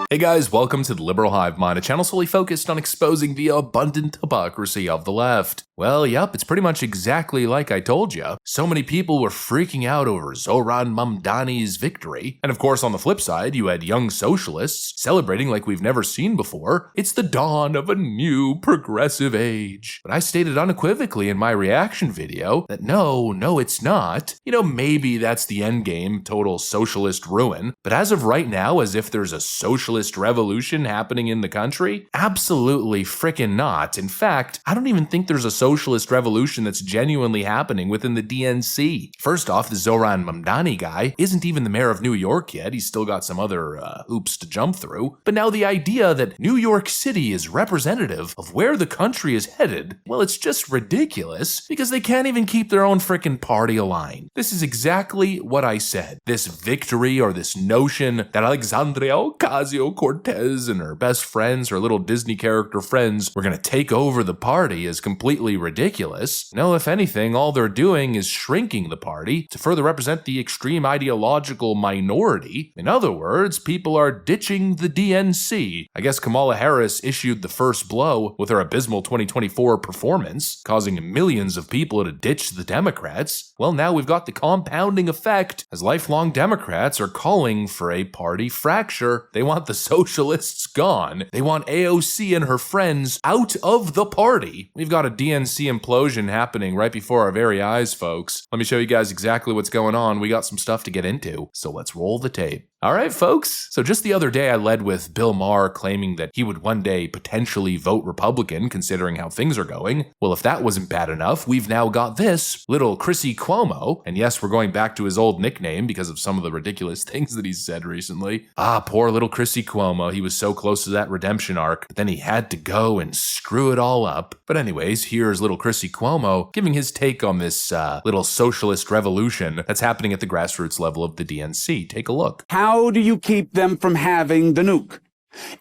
Hey guys, welcome to the Liberal Hive Mind, a channel solely focused on exposing the abundant hypocrisy of the left. Well, yep, it's pretty much exactly like I told you. So many people were freaking out over Zoran Mamdani's victory. And of course, on the flip side, you had young socialists celebrating like we've never seen before. It's the dawn of a new progressive age. But I stated unequivocally in my reaction video that no, it's not. You know, maybe that's the endgame, total socialist ruin. But as of right now, as if there's a socialist revolution happening in the country, absolutely frickin' not. In fact, I don't even think there's a socialist revolution that's genuinely happening within the DNC. First off, the Zoran Mamdani guy isn't even the mayor of New York yet. He's still got some other hoops to jump through. But now the idea that New York City is representative of where the country is headed, well, it's just ridiculous because they can't even keep their own frickin' party aligned. This is exactly what I said. This victory or this notion that Alexandria Ocasio-Cortez and her best friends, her little Disney character friends, were gonna take over the party is completely ridiculous. No, if anything, all they're doing is shrinking the party to further represent the extreme ideological minority. In other words, people are ditching the DNC. I guess Kamala Harris issued the first blow with her abysmal 2024 performance, causing millions of people to ditch the Democrats. Well, now we've got the compounding effect as lifelong Democrats are calling for a party fracture. They want the socialists gone. They want AOC and her friends out of the party. We've got a DNC implosion happening right before our very eyes, folks. Let me show you guys exactly what's going on. We got some stuff to get into, so let's roll the tape. All right, folks. So just the other day, I led with Bill Maher claiming that he would one day potentially vote Republican, considering how things are going. Well, if that wasn't bad enough, we've now got this little Chrissy Cuomo. And yes, we're going back to his old nickname because of some of the ridiculous things that he's said recently. Ah, poor little Chrissy Cuomo. He was so close to that redemption arc, but then he had to go and screw it all up. But anyways, here's little Chrissy Cuomo giving his take on this little socialist revolution that's happening at the grassroots level of the DNC. Take a look. How do you keep them from having the nuke?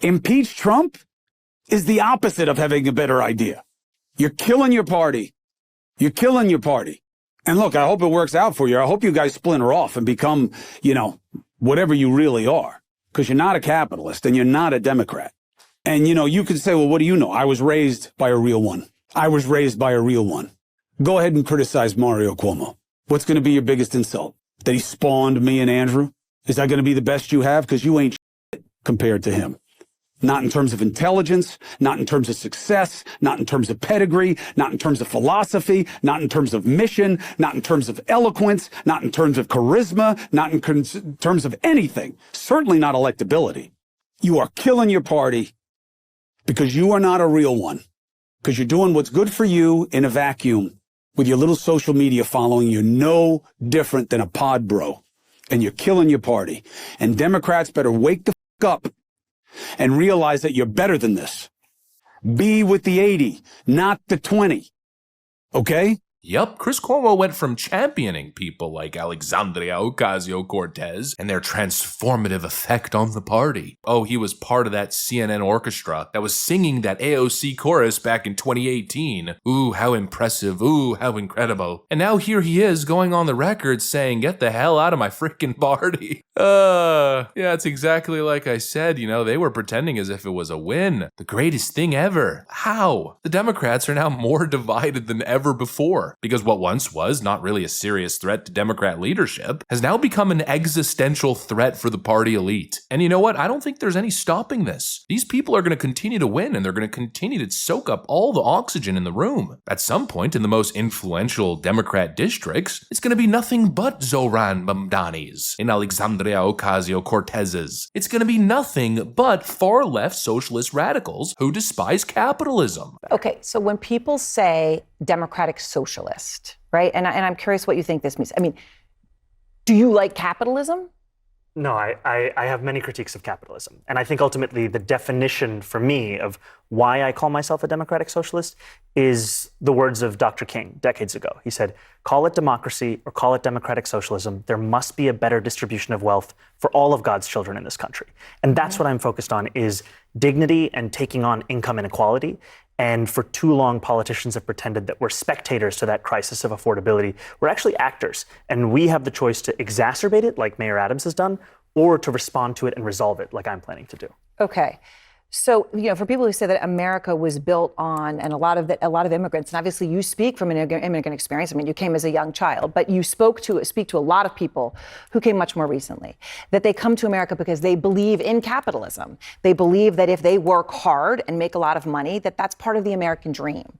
Impeach Trump is the opposite of having a better idea. You're killing your party. You're killing your party. And look, I hope it works out for you. I hope you guys splinter off and become, whatever you really are. Because you're not a capitalist and you're not a Democrat. And, you can say, well, what do you know? I was raised by a real one. I was raised by a real one. Go ahead and criticize Mario Cuomo. What's going to be your biggest insult? That he spawned me and Andrew? Is that going to be the best you have? Because you ain't shit compared to him. Not in terms of intelligence, not in terms of success, not in terms of pedigree, not in terms of philosophy, not in terms of mission, not in terms of eloquence, not in terms of charisma, not in terms of anything. Certainly not electability. You are killing your party because you are not a real one. Because you're doing what's good for you in a vacuum with your little social media following. You're no different than a pod bro. And you're killing your party. And Democrats better wake the f*** up and realize that you're better than this. Be with the 80, not the 20. Okay? Yup, Chris Cuomo went from championing people like Alexandria Ocasio-Cortez and their transformative effect on the party. Oh, he was part of that CNN orchestra that was singing that AOC chorus back in 2018. Ooh, how impressive. Ooh, how incredible. And now here he is going on the record saying, get the hell out of my freaking party. Yeah, it's exactly like I said, they were pretending as if it was a win. The greatest thing ever. How? The Democrats are now more divided than ever before. Because what once was not really a serious threat to Democrat leadership has now become an existential threat for the party elite. And you know what? I don't think there's any stopping this. These people are going to continue to win and they're going to continue to soak up all the oxygen in the room. At some point in the most influential Democrat districts, it's going to be nothing but Zoran Mamdani's and Alexandria Ocasio-Cortez's. It's going to be nothing but far left socialist radicals who despise capitalism. Okay, so when people say democratic socialist, right? And I'm curious what you think this means. I mean, do you like capitalism? No, I have many critiques of capitalism. And I think ultimately the definition for me of why I call myself a democratic socialist is the words of Dr. King decades ago. He said, call it democracy or call it democratic socialism. There must be a better distribution of wealth for all of God's children in this country. And that's what I'm focused on is dignity and taking on income inequality. And for too long, politicians have pretended that we're spectators to that crisis of affordability. We're actually actors, and we have the choice to exacerbate it, like Mayor Adams has done, or to respond to it and resolve it, like I'm planning to do. Okay. So, for people who say that America was built on, and a lot of immigrants, and obviously you speak from an immigrant experience. I mean, you came as a young child, but you speak to a lot of people who came much more recently, that they come to America because they believe in capitalism. They believe that if they work hard and make a lot of money, that's part of the American dream.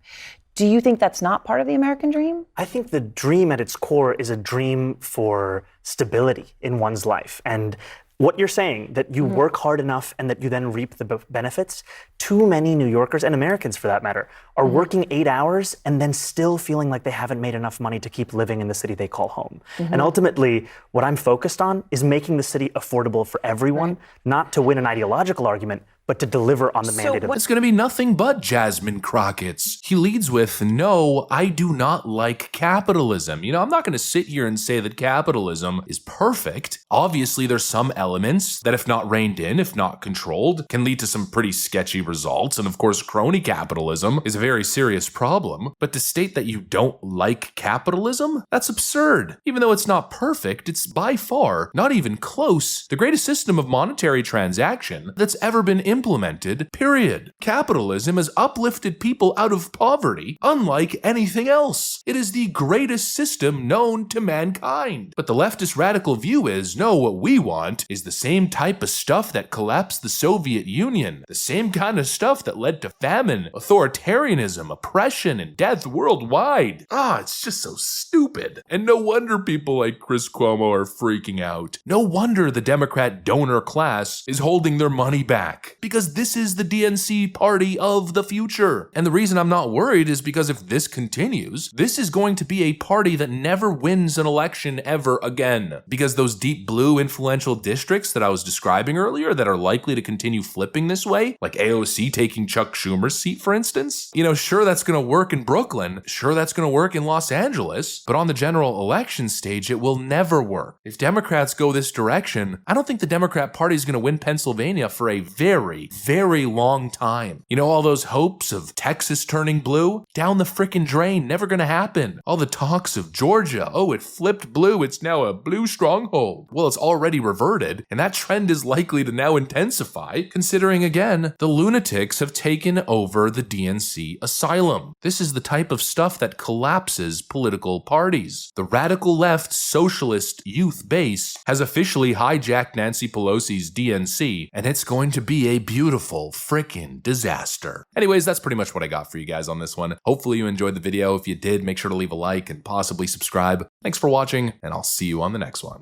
Do you think that's not part of the American dream? I think the dream at its core is a dream for stability in one's life. And what you're saying, that you work hard enough and that you then reap the benefits, too many New Yorkers, and Americans for that matter, are working 8 hours and then still feeling like they haven't made enough money to keep living in the city they call home. And ultimately, what I'm focused on is making the city affordable for everyone, not to win an ideological argument, but to deliver on the mandate of It's going to be nothing but Jasmine Crockett's. He leads with, no, I do not like capitalism. I'm not going to sit here and say that capitalism is perfect. Obviously, there's some elements that, if not reined in, if not controlled, can lead to some pretty sketchy results. And of course, crony capitalism is a very serious problem. But to state that you don't like capitalism, that's absurd. Even though it's not perfect, it's by far, not even close, the greatest system of monetary transaction that's ever been implemented, period. Capitalism has uplifted people out of poverty unlike anything else. It is the greatest system known to mankind. But the leftist radical view is, no, what we want is the same type of stuff that collapsed the Soviet Union, the same kind of stuff that led to famine, authoritarianism, oppression, and death worldwide. It's just so stupid. And no wonder people like Chris Cuomo are freaking out. No wonder the Democrat donor class is holding their money back. Because this is the DNC party of the future. And the reason I'm not worried is because if this continues, this is going to be a party that never wins an election ever again. Because those deep blue influential districts that I was describing earlier that are likely to continue flipping this way, like AOC taking Chuck Schumer's seat, for instance, sure, that's going to work in Brooklyn. Sure, that's going to work in Los Angeles. But on the general election stage, it will never work. If Democrats go this direction, I don't think the Democrat Party is going to win Pennsylvania for a very, very long time. All those hopes of Texas turning blue? Down the frickin' drain, never gonna happen. All the talks of Georgia, it flipped blue, it's now a blue stronghold. Well, it's already reverted, and that trend is likely to now intensify, considering again, the lunatics have taken over the DNC asylum. This is the type of stuff that collapses political parties. The radical left socialist youth base has officially hijacked Nancy Pelosi's DNC, and it's going to be a beautiful frickin' disaster. Anyways, that's pretty much what I got for you guys on this one. Hopefully you enjoyed the video. If you did, make sure to leave a like and possibly subscribe. Thanks for watching, and I'll see you on the next one.